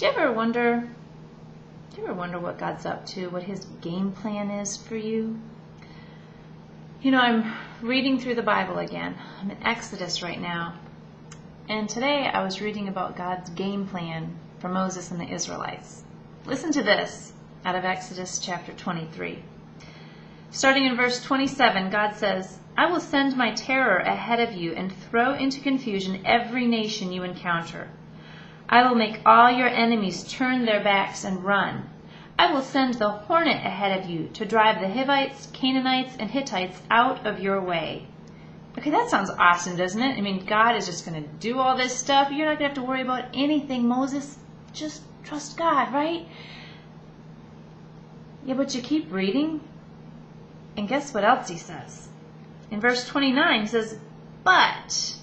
Do you ever wonder what God's up to, what his game plan is for you? You know, I'm reading through the Bible again. I'm in Exodus right now. And today I was reading about God's game plan for Moses and the Israelites. Listen to this out of Exodus chapter 23. Starting in verse 27, God says, "I will send my terror ahead of you and throw into confusion every nation you encounter. I will make all your enemies turn their backs and run. I will send the hornet ahead of you to drive the Hivites, Canaanites, and Hittites out of your way." Okay, that sounds awesome, doesn't it? I mean, God is just going to do all this stuff. You're not going to have to worry about anything, Moses. Just trust God, right? Yeah, but you keep reading, and guess what else he says? In verse 29, he says, "But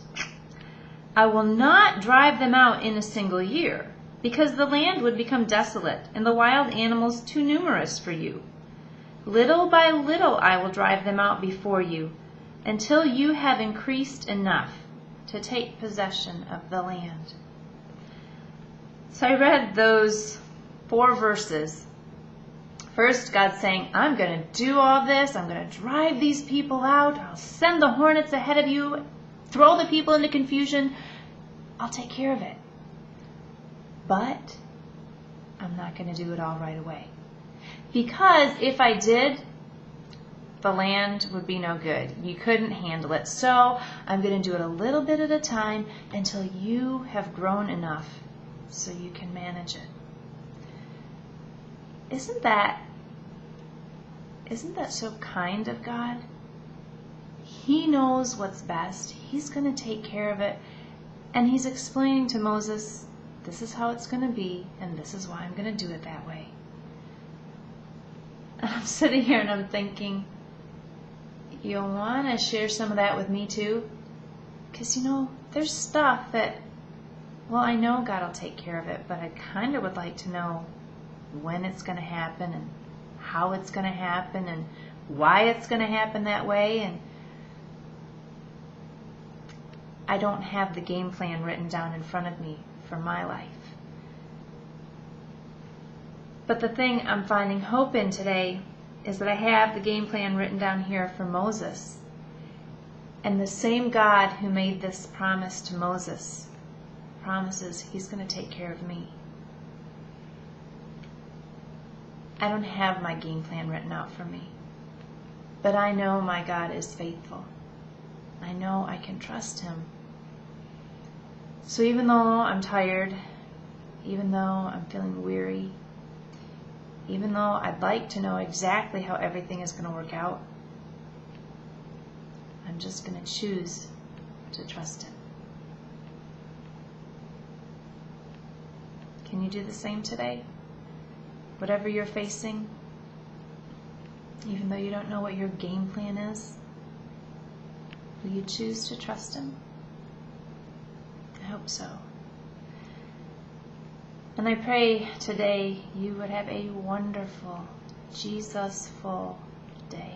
I will not drive them out in a single year, because the land would become desolate and the wild animals too numerous for you. Little by little I will drive them out before you, until you have increased enough to take possession of the land." So I read those 4 verses. First, God's saying, I'm going to do all this. I'm going to drive these people out. I'll send the hornets ahead of you, throw the people into confusion. I'll take care of it. But I'm not going to do it all right away. Because if I did, the land would be no good. You couldn't handle it. So I'm going to do it a little bit at a time until you have grown enough so you can manage it. Isn't that so kind of God? He knows what's best. He's going to take care of it. And he's explaining to Moses, this is how it's going to be, and this is why I'm going to do it that way. And I'm sitting here and I'm thinking, you want to share some of that with me too? Because, you know, there's stuff that, well, I know God will take care of it, but I kind of would like to know when it's going to happen and how it's going to happen and why it's going to happen that way. And I don't have the game plan written down in front of me for my life. But the thing I'm finding hope in today is that I have the game plan written down here for Moses. And the same God who made this promise to Moses promises he's going to take care of me. I don't have my game plan written out for me, but I know my God is faithful. I know I can trust him. So even though I'm tired, even though I'm feeling weary, even though I'd like to know exactly how everything is going to work out, I'm just going to choose to trust him. Can you do the same today? Whatever you're facing, even though you don't know what your game plan is, will you choose to trust him? I hope so. And I pray today you would have a wonderful, Jesus-full day.